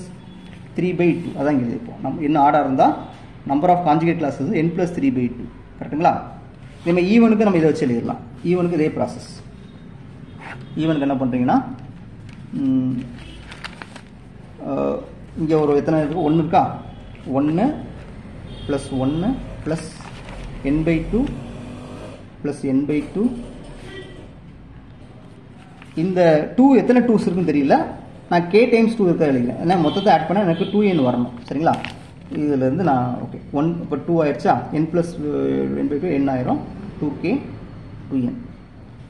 3/2 அதான் இங்கே எழுதிப்போம். n ஆடாக இருந்தால் number of conjugate classes n + 3/2. கரெக்டுங்களா? இதேமாதிரி ஈவனுக்கு நம்ம இதை வச்சு எழுதிடலாம். ஈவனுக்கு இதே ப்ராசஸ். ஈவனுக்கு என்ன பண்ணுறீங்கன்னா இங்கே ஒரு எத்தனை இருக்குது? 1 இருக்கா? 1 + 1 + n/2 + n/2. இந்த 2 எத்தனை 2s இருக்குன்னு தெரியல. நான் k டைம்ஸ் 2 இருக்க எழுதிக்கிறேன். ஏன்னா மொத்தத்தை ஆட் பண்ணால் எனக்கு 2n வரணும். சரிங்களா? இதிலேருந்து நான் ஓகே 1 இப்போ 2 ஆயிடுச்சா? n + n/2 n ஆயிரும். 2k 2n.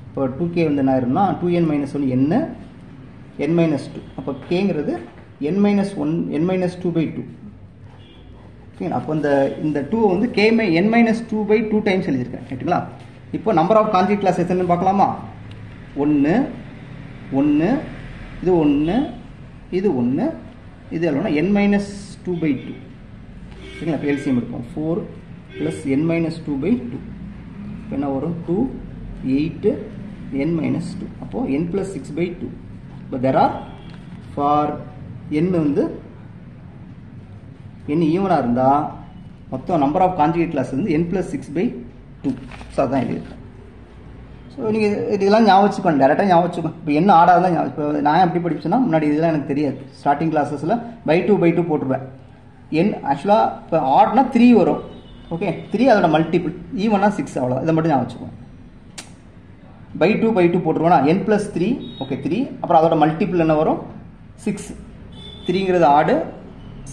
இப்போ 2k வந்து என்ன ஆயிரும்னா 2n - 1 n-2. அப்போ கேங்கிறது n-2/2. ஓகேங்களா? அப்போ இந்த 2 வந்து n-2/2 டைம்ஸ் எழுதியிருக்கேன். ரைட்டுங்களா? இப்போ நம்பர் ஆஃப் கான்ஜுகேட் கிளாஸ் எத்தனை பார்க்கலாமா? 1 1 இது 1 இது 1 இது எவ்வளோனா n-2/2. சரிங்களா? இப்போ எல்சிஎம் இருக்கும். 4 + n-2/2. இப்போ என்ன வரும்? 2 8 n-2. அப்போது n + 6/2. இப்போ there are for n வந்து n ஈவனாக இருந்தால் மொத்தம் நம்பர் ஆஃப் கான்ஜுகேட் கிளாஸ் வந்து n + 6/2. ஸோ அதான் எழுதியிருக்கேன். ஸோ நீங்கள் இதெல்லாம் ஞாபகம் வச்சுக்கோங்க. டேரெக்டாக ஞாபகம் வச்சுக்கோங்க. இப்போ என்ன ஆடாக தான் இப்போ நான் எப்படி படிச்சேன்னா முன்னாடி இதெல்லாம் எனக்கு தெரியாது. ஸ்டார்டிங் கிளாஸஸில் /2/2 போட்டுருவேன். ஆக்சுவலாக இப்போ ஆட்னா 3 வரும். ஓகே 3 அதோட மல்டிபிள். ஈவனா 6 அவ்வளோ. இதை மட்டும் ஞாபகம் வச்சுக்கோங்க. /2/2 போட்டுருவோன்னா n + 3. ஓகே 3. அப்புறம் அதோட மல்டிபிள் என்ன வரும்? 6. 3ங்கிறது ஆடு,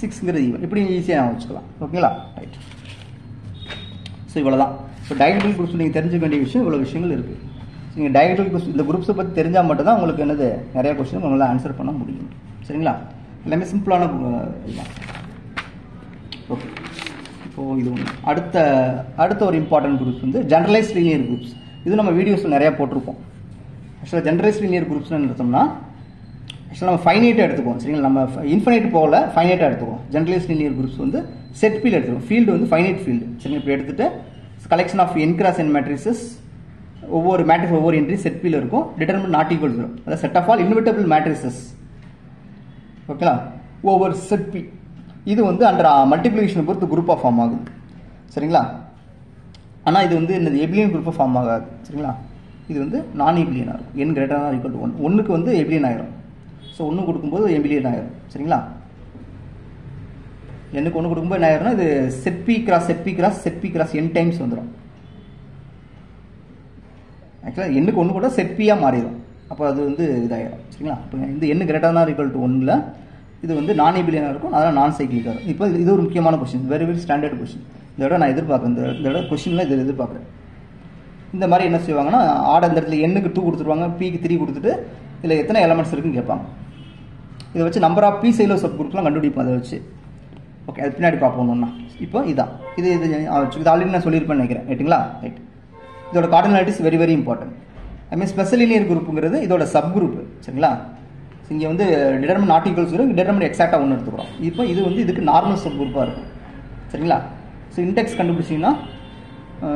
6ங்கிறது ஈவன். இப்படி ஈஸியாக ஞாபகம் வச்சுக்கலாம். ஓகேங்களா? ரைட். ஸோ இவ்வளோ தான். ஸோ டயகனல் குரூப்ஸ் நீங்கள் தெரிஞ்சுக்க வேண்டிய விஷயம் இவ்வளோ விஷயங்கள் இருக்குது. ஸோ நீங்கள் டயகனல் குரூப்ஸ் இந்த குரூப்ஸை பற்றி தெரிஞ்சால் மட்டும் தான் உங்களுக்கு என்னது நிறையா கொஸ்டின் உங்களால் ஆன்சர் பண்ண முடியும். சரிங்களா? எல்லாமே சிம்பிளான இதுதான். ஓகே இப்போது இது ஒன்று. அடுத்த ஒரு இம்பார்ட்டன்ட் குரூப்ஸ் வந்து ஜெனரலைஸ்ட் லீனியர் குரூப்ஸ். இது நம்ம வீடியோஸில் நிறையா போட்டிருப்போம். ஆக்சுவலாக ஜெனரலைஸ்ட் லீனியர் குரூப்ஸ்னு எடுத்தோம்னா ஆக்சுவலாக நம்ம ஃபைனைட்டாக எடுத்துக்குவோம். சரிங்களா? நம்ம இன்ஃபைனைட் போகல, ஃபைனைட்டாக எடுத்துக்குவோம். ஜெனரலைஸ்ட் லீனியர் குரூப்ஸ் வந்து செட் ஃபீல்டு எடுத்துக்குவோம். ஃபீல்டு வந்து ஃபைனைட் ஃபீல்டு. சரிங்களா? இப்படி எடுத்துகிட்டு collection of n × n matrices, ஒவ்வொரு மேட்ரிக்ஸ் ஒவ்வொரு என்ட்ரி செட் ஃபீல்டு இருக்கும். Determinant not equal 0. அதாவது set of all invertible matrices. ஓகேங்களா? ஒவ்வொரு செட் பி இது வந்து அண்டர் மல்டிப்ளிகேஷன் பொறுத்து குரூப்பாக ஃபார்ம் ஆகுது. சரிங்களா? ஆனால் இது வந்து இந்த எபிலியன் குரூப்பாக ஃபார்ம் ஆகாது. சரிங்களா? இது வந்து நான் எபிலியனாக இருக்கும். n ≥ 1. 1க்கு வந்து எபிலியன் ஆயிரும். ஸோ 1 கொடுக்கும்போது எபிலியன் ஆயிரும். சரிங்களா? n-க்கு 1 கொடுக்கும்போது என்ன ஆயிரும்னா இது set B cross n times வந்துடும். ஆக்சுவலாக n-க்கு 1 கூட செட் பியாக மாறிடும். அப்போ அது வந்து இதாயிரும். சரிங்களா? இப்போ இந்த n ≥ 1ல் இது வந்து நான் எபிலியனாக இருக்கும். அதனால் நான் சைக்கிளிக்காக இருக்கும். இப்போ இது ஒரு முக்கியமான question. Very very standard question. இதோட நான் எதிர்பார்க்குறேன். இதோட கொஸ்டின்லாம் இதை எதிர்பார்க்குறேன். இந்த மாதிரி என்ன செய்வாங்கன்னா ஆட் அந்த இடத்துல n-க்கு 2 கொடுத்துருவாங்க, p-க்கு 3 கொடுத்துட்டு இதில் எத்தனை எலமெண்ட்ஸ் இருக்குன்னு கேட்பாங்க. இதை வச்சு number of p Sylow sub குரூப்லாம் கண்டுபிடிப்போம். அதை வச்சு ஓகே அது பின்னாடி பார்ப்போம்னா இப்போ இதான் இது ஆல்ரெடி நான் சொல்லியிருப்பேன்னு நினைக்கிறேன். ரைட்டுங்களா? ரைட். இதோட கார்டினாலிட்டிஸ் வெரி வெரி இம்பார்ட்டன்ட். ஐ மீன் ஸ்பெஷல் லீனியர் குரூப்புங்கிறது இதோட சப் குரூப். சரிங்களா? இங்கே வந்து டிட்டர்மினன்ட் நாட் ஈக்குவல் 0, டிட்டர்மினன்ட் எக்ஸாக்டாக 1 எடுத்துக்கிறோம். இப்போ இது வந்து இதுக்கு நார்மல் சப் குரூப்பாக இருக்கும். சரிங்களா? ஸோ இண்டெக்ஸ் கண்டுபிடிச்சிங்கன்னா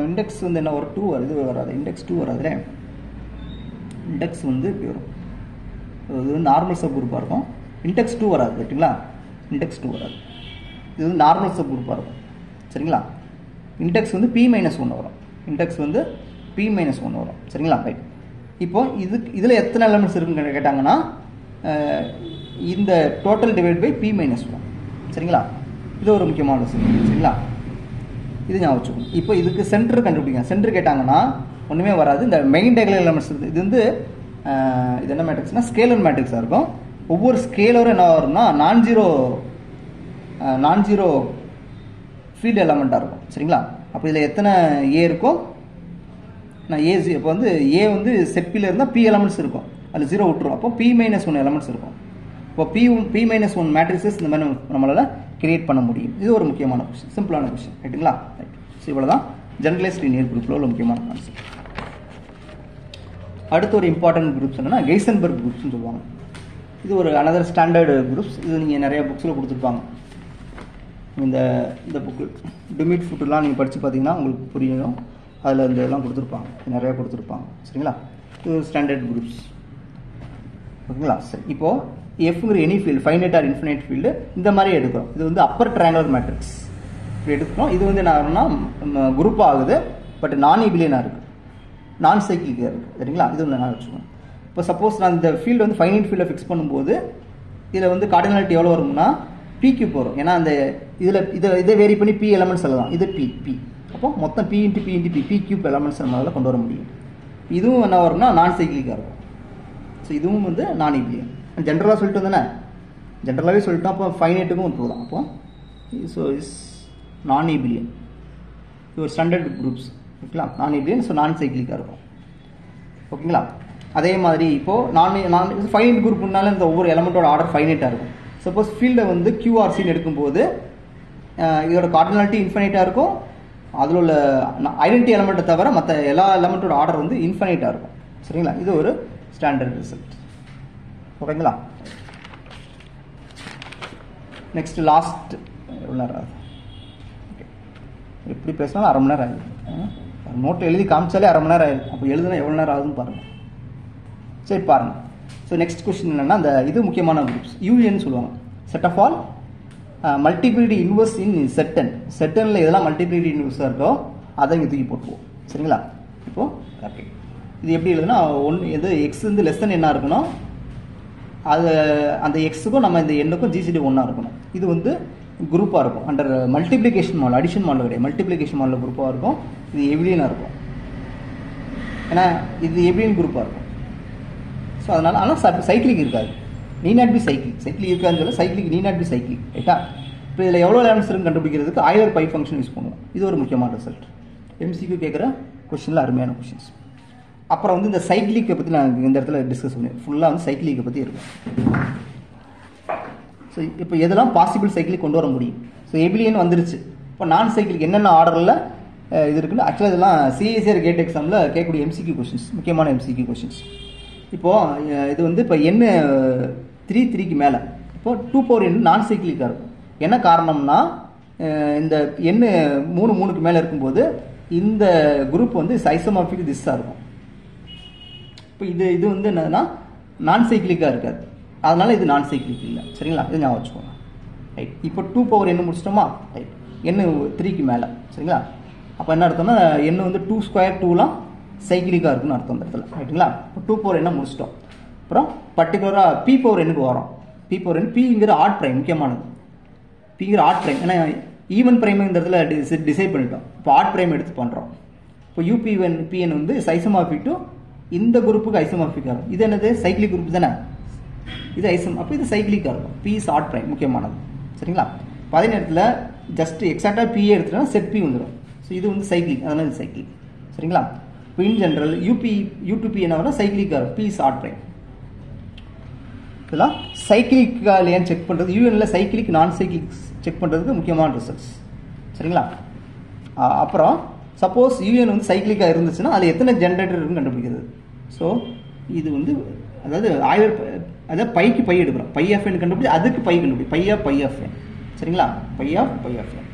இண்டெக்ஸ் வந்து என்ன ஒரு 2 இது வராது. இண்டெக்ஸ் 2 வராதுல. இண்டெக்ஸ் வந்து இப்படி வரும். இது வந்து நார்மல் சப் குரூப்பாக இருக்கும். இண்டெக்ஸ் 2 வராது. ரைட்டுங்களா? இண்டெக்ஸ் 2 வராது. இது வந்து நார்மல் சப் குரூப்பாக இருக்கும். சரிங்களா? இண்டெக்ஸ் வந்து p-1 வரும். இண்டெக்ஸ் வந்து p-1 வரும். சரிங்களா? ரைட். இப்போ இதில் எத்தனை எலமெண்ட்ஸ் இருக்குன்னு கேட்டாங்கன்னா இந்த டோட்டல் டிவைட் பை p-1. சரிங்களா? இது ஒரு முக்கியமான விஷயம். சரிங்களா? இது ஞாபகம் வச்சுக்கணும். இப்போ இதுக்கு சென்டர் கண்டுபிடிங்க. சென்டர் கேட்டாங்கன்னா ஒன்றுமே வராது. இந்த மெயின் டயகனல் எலமெண்ட்ஸ் இது வந்து இது என்ன மேட்ரிக்ஸ்னா ஸ்கேலர் மேட்ரிக்ஸாக இருக்கும். ஒவ்வொரு ஸ்கேலரும் என்ன வரும்னா நான் ஜீரோ ஃபீல்டு எலமெண்ட்டாக இருக்கும். சரிங்களா? அப்போ இதில் எத்தனை ஏ இருக்கும்? நான் இப்போ வந்து ஏ வந்து செட் பியில் இருந்தால் பி எலமெண்ட்ஸ் இருக்கும். அதில் 0 விட்டுரும். அப்போ p-1 எலமெண்ட்ஸ் இருக்கும். இப்போ p-1 மேட்ரிக்ஸஸ் இந்த மாதிரி நம்மளால் கிரியேட் பண்ண முடியும். இது ஒரு முக்கியமான கொஸ்டின், சிம்பிளான கொஸ்டின். ரைட்டுங்களா? ரைட். ஸோ இவ்வளோ தான் ஜெனரலைஸ்ட் லீனியர் குரூப்பில் உள்ள முக்கியமான கான்செப்ட். அடுத்து ஒரு இம்பார்ட்டன்ட் குரூப்ஸ் என்னன்னா கெய்சன்பர்க் குரூப்ஸ்னு சொல்லுவாங்க. இது ஒரு அனதர் ஸ்டாண்டர்டு குரூப்ஸ். இது நீங்கள் நிறைய புக்ஸில் கொடுத்துருப்பாங்க. இந்த புக்கு டிமிட் ஃபுட்டுலாம் நீங்கள் படித்து பார்த்தீங்கன்னா உங்களுக்கு புரியும். அதில் இந்த இதெல்லாம் கொடுத்துருப்பாங்க, நிறையா கொடுத்துருப்பாங்க. சரிங்களா? இது ஸ்டாண்டர்ட் குரூப்ஸ். ஓகேங்களா? சரி. இப்போது எஃப்ங்கிற any field, finite or infinite field இந்த மாதிரி எடுக்கிறோம். இது வந்து அப்பர் ட்ரையாங்குலர் மேட்ரிக்ஸ் இப்படி எடுக்கிறோம். இது வந்து என்ன குரூப் ஆகுது, பட் நான் ஈபிலியனாக இருக்குது, நான் சைக்கிளிக்காக இருக்குது. சரிங்களா? இது ஒன்று நான் வச்சுக்கணும். இப்போ சப்போஸ் நான் இந்த ஃபீல்டு வந்து ஃபைனைட் ஃபீல்டை ஃபிக்ஸ் பண்ணும்போது இதில் வந்து கார்டினாலிட்டி எவ்வளோ வரும்னா பிக்கு போகிறோம். ஏன்னா அந்த இதை வேரி பண்ணி பி எலமெண்ட்ஸ் சொல்லலாம். இது பி. அப்போ மொத்தம் பி கியூப் எலமெண்ட்ஸ் நம்மளால் கொண்டு வர முடியும். இதுவும் என்ன வரும்னா நான் சைக்கிளிக்காக இருக்கும். ஸோ இதுவும் வந்து நான் ஈபிலியன். ஜென்ரலாக சொல்லிட்டு வந்தேனே, ஜென்ரலாகவே சொல்லிட்டோம். அப்போ ஃபைனைட்டுக்கும் ஒன்று தான். அப்போ ஸோ இஸ் நான் ஈபிலியன். இது ஒரு ஸ்டாண்டர்ட் குரூப்ஸ். ஓகேங்களா? நான் ஈபிலியன். ஸோ நான் சைக்கிளிக்காக இருக்கும். ஓகேங்களா? அதே மாதிரி இப்போது நான் ஃபைனைட் குரூப்னால இந்த ஒவ்வொரு எலமெண்ட்டோட ஆர்டர் ஃபைனைட்டாக இருக்கும். சப்போஸ் ஃபீல்டை வந்து QRCன்னு எடுக்கும்போது இதோட கார்டினாலிட்டி இன்ஃபைனைட்டாக இருக்கும். அதில் உள்ள ஐடென்டி எலமெண்ட்டை தவிர மற்ற எல்லா எலமெண்ட்டோட ஆர்டர் வந்து இன்ஃபைனைட்டாக இருக்கும். சரிங்களா? இது ஒரு ஸ்டாண்டர்ட் ரிசல்ட். ஓகேங்களா? நெக்ஸ்ட் லாஸ்ட் எவ்வளோ நேரம் ஆகுது? ஓகே, எப்படி பேசினாலும் அரை மணி நேரம் ஆகுது. நோட்டில் எழுதி காமிச்சாலே அரை மணி நேரம் ஆகுது. அப்போ எழுதுனா எவ்வளோ நேரம் ஆகுதுன்னு பாருங்கள். சரி பாருங்கள். ஸோ நெக்ஸ்ட் கொஸ்டின் என்னென்னா இது முக்கியமான குரூப்ஸ் யூஎன்னு சொல்லுவாங்க. Set of all multiplicity inverse இன் செட்டனில் எதெல்லாம் மல்டிபிலிட்டி இன்வர்ஸாக இருக்கோ அதை இங்கே தூக்கி போட்டுவோம். சரிங்களா? இப்போது ஓகே, இது எப்படி எழுதுனா எது எக்ஸ் வந்து லெஸ் தென் என்ன இருக்கணும், அது அந்த எக்ஸுக்கும் நம்ம இந்த எண்ணுக்கும் ஜிசிடி ஒன்றா இருக்கணும். இது வந்து குரூப்பாக இருக்கும். Under multiplication model, addition model கிடையாது, மல்டிப்ளிகேஷன் மாடலில் குரூப்பாக இருக்கும். இது எவிலியனாக இருக்கும். ஏன்னா இது எவிலியன் குரூப்பாக இருக்கும். ஸோ அதனால் ஆனால் சைக்கிளிக் இருக்காது. நீ நாட் பி சைக்கிளிக் இருக்காதுன்னு சொல்ல சைக்கிளிக் நீ நாட் பி சைக்கிளிக். ரைட்டா? இப்போ இதில் எவ்வளோ எலமெண்ட்ஸ் இருக்குன்னு கண்டுபிடிக்கிறதுக்கு ஆய்லர் பை ஃபங்க்ஷன் யூஸ் பண்ணுவோம். இது ஒரு முக்கியமான ரிசல்ட். எம்சிக்யூ கேட்குற கொஸ்டினில் அருமையான கொஸ்டின்ஸ். அப்புறம் வந்து இந்த சைக்கிளிக்கை பற்றி நான் இந்த இடத்துல டிஸ்கஸ் பண்ணுவேன். ஃபுல்லாக வந்து சைக்கிளிக்கை பற்றி இருக்கும். ஸோ இப்போ எதெல்லாம் பாசிபிள் சைக்கிளிக் கொண்டு வர முடியும். ஸோ எபிலியன் வந்துருச்சு. இப்போ நான் சைக்கிளிக் என்னென்ன ஆர்டரில் இது இருக்குன்னு ஆக்சுவலாக இதெல்லாம் சிஎஸ்ஆர் கேட் எக்ஸாமில் கேட்கக்கூடிய எம்சிக்யூ கொஸ்டின்ஸ், முக்கியமான எம்சிக்யூ கொஸ்டின்ஸ். இப்போது இது வந்து இப்போ என்ன 3 மேலே இப்போது 2n நான் சைக்கிளிக்காக இருக்கும். என்ன காரணம்னா இந்த எண்ணு 3 மேலே இருக்கும்போது இந்த குரூப் வந்து ஐசோமார்பிக் திஸ்ஸாக இருக்கும். இப்போ இது வந்து என்னன்னா நான் சைக்கிளிக்காக இருக்காது. அதனால இது நான் சைக்கிளிக் இல்லை. சரிங்களா? இது ஞாபகம் வச்சுக்கோங்க. ரைட். இப்போ 2n முடிச்சிட்டோமா? ரைட். எண்ணு 3 மேலே. சரிங்களா? அப்போ என்ன அர்த்தம்னா எண்ணு வந்து 2 ஸ்கொயர் 2லாம் சைக்கிளிக்காக இருக்குன்னு அர்த்தம் அந்த இடத்துல. ரைட்டுங்களா? இப்போ 2n முடிச்சிட்டோம். அப்புறம் பர்டிகுலராக p/n வரோம். p/n பிங்கிற ஆட் பிரைம் முக்கியமானது. பிங்கிற ஆட் பிரைம் ஏன்னா ஈவன் பிரைம் இந்த இடத்துல டிசைட் பண்ணிட்டோம். இப்போ ஆட் பிரைம் எடுத்து பண்ணுறோம். இப்போ UPn வந்து ஐசோமார்பிக் டு இந்த குரூப்புக்கு ஐசோமார்பிக்காக இருக்கும். இது என்னது சைக்கிளிக் குரூப் தானே, இது அப்போ இது சைக்கிளிக்காக இருக்கும். பி இஸ் ஆட் பிரைம் முக்கியமானது. சரிங்களா? இப்போ அதே நேரத்தில் ஜஸ்ட் எக்ஸாக்டாக பிஏ எடுத்துட்டோம்னா செட் பி வந்துடும். ஸோ இது வந்து சைக்கிளிக், அதனால இது சைக்கிளிக். சரிங்களா? இப்போ இன் ஜென்ரல் U2P என்ன வரும் சைக்கிளிக்காக இருக்கும். B is odd prime. இதெல்லாம் சைக்கிளிக்கா இல்லையான்னு செக் பண்ணுறது, யூஎனில் சைக்கிளிக் நான் சைக்கிளிக் செக் பண்ணுறதுக்கு முக்கியமான ரிசல்ட்ஸ். சரிங்களா? அப்புறம் சப்போஸ் யூஎன் வந்து சைக்கிளிக்காக இருந்துச்சுன்னா அதில் எத்தனை ஜென்ரேட்டர் இருக்குன்னு கண்டுபிடிக்கிறது. ஸோ இது வந்து அதாவது அதாவது பைக்கு பை எடுக்கிறோம். பை ஆஃப் என் கண்டுபிடிச்சி அதுக்கு பை கண்டுபிடி பை ஆஃப் என். சரிங்களா? By of n.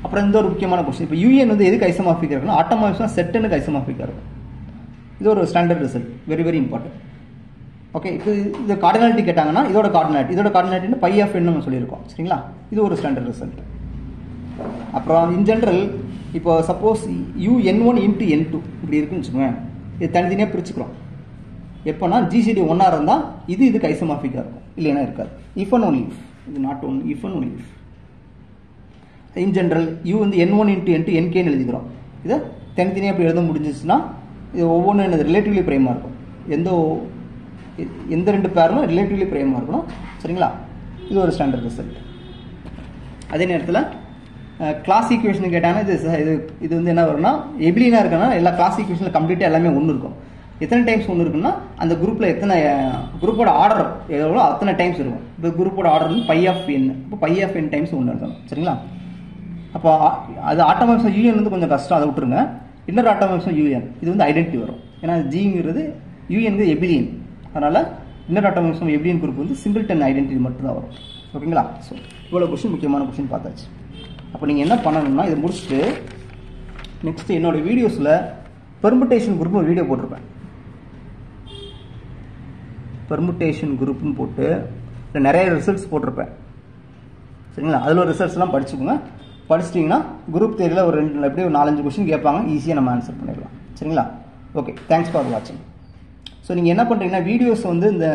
அப்புறம் இந்த ஒரு முக்கியமான கொஸ்டின், இப்போ யூஎன் வந்து எதுக்கு ஐசோமார்பிக்காக இருக்குன்னா ஆட்டோமார்பிக்ஸ்னா செட்டனுக்கு ஐசோமார்பிக்காக இருக்கும். இது ஒரு standard result, very very important. Okay, இப்போ இது கார்டினாலிட்டி கேட்டாங்கன்னா இதோட கார்டினாலிட்டின்னு பை ஆஃப் என் நம்ம சொல்லியிருக்கோம். சரிங்களா? இது ஒரு ஸ்டாண்டர்ட் ரிசல்ட். அப்புறம் இன் ஜென்ரல் இப்போ சப்போஸ் UN1 into N2 இப்படி இருக்குன்னு வச்சுக்கோங்க, இது தனித்தனியாக பிரிச்சுக்கிறோம். எப்போனா GCD ஒன்றா இருந்தால் இதுக்கு ஐசோமார்பிக்காக இருக்கும், இல்லைன்னா இருக்காது. இஃப் அண்ட் ஒன்லி இஃப், இது not one if and only if. In general வந்து N1 into N2 NKன்னு எழுதிக்கிறோம். இதை தனித்தனியாக அப்படி எழுத முடிஞ்சிச்சுன்னா இது ஒவ்வொன்றும் என்னது ரிலேட்டிவ்லி பிரைமாக இருக்கும். எந்த ரெண்டு பேரும் ரிலேட்டிவ்லி பிரைமாக இருக்கணும். சரிங்களா? இது ஒரு ஸ்டாண்டர்ட் ரிசல்ட். அதே நேரத்தில் கிளாஸ் ஈக்குவேஷன் கேட்டாங்கன்னா இது வந்து என்ன வரும்னா எபிலியனாக இருக்குன்னா எல்லா கிளாஸ் ஈக்குவேஷனில் கம்ப்ளீட்டாக எல்லாமே ஒன்று இருக்கும். எத்தனை டைம்ஸ் ஒன்று இருக்குன்னா அந்த குரூப்பில் எத்தனை குரூப்போட ஆர்டர் எவ்வளோ அத்தனை டைம்ஸ் இருக்கும். இப்போ குரூப்போட ஆர்டர் வந்து π of n, இப்போ π of n டைம்ஸ் ஒன்று இருக்கணும். சரிங்களா? அப்போ அது ஆட்டோமேஷன் யூஎன் வந்து கொஞ்சம் கஷ்டம், அதை விட்டுருங்க. இன்னர் ஆட்டோமேஷன் யூஎன் இது வந்து ஐடென்டிட்டி வரும். ஏன்னா ஜிங்கிறது யூஎன்ங்கிறது எபிலியன், அதனால் இன்னர் ஆட்டோமேஷன் எபிலியன் குரூப் வந்து சிங்கிள்டன் ஐடென்டிட்டி மட்டும் தான் வரும். ஓகேங்களா? ஸோ இவ்வளோ கொஸ்டின் முக்கியமான கொஸ்டின் பார்த்தாச்சு. அப்போ நீங்கள் என்ன பண்ணணும்னா இதை முடிச்சுட்டு நெக்ஸ்ட் என்னோடய வீடியோஸில் பெர்முட்டேஷன் குரூப் ஒரு வீடியோ போட்டிருப்பேன். பெர்முட்டேஷன் குரூப்னு போட்டு நிறைய ரிசல்ட்ஸ் போட்டிருப்பேன். சரிங்களா? அதில் ஒரு ரிசல்ட்ஸ்லாம் படிச்சுக்கோங்க. படிச்சிட்டிங்கன்னா குரூப் தேர்வில் ஒரு எப்படியும் ஒரு 4-5 கொஸ்டின் கேட்பாங்க, ஈஸியாக நம்ம ஆன்சர் பண்ணிடலாம். சரிங்களா? ஓகே, தேங்க்ஸ் ஃபார் வாட்சிங். ஸோ நீங்கள் என்ன பண்ணுறீங்கன்னா வீடியோஸ் வந்து இந்த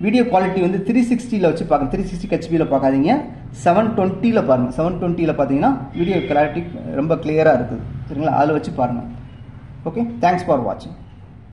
வீடியோ குவாலிட்டி வந்து 360ல் வச்சு பார்க்க, 360 HPயில் பார்க்காதீங்க, 720ல் பாருங்கள். 720ல் பார்த்தீங்கன்னா வீடியோ கிளாரிட்டி ரொம்ப கிளியராக இருக்குது. சரிங்களா? அதில் வச்சு பாருங்கள். ஓகே, தேங்க்ஸ் ஃபார் வாட்சிங்.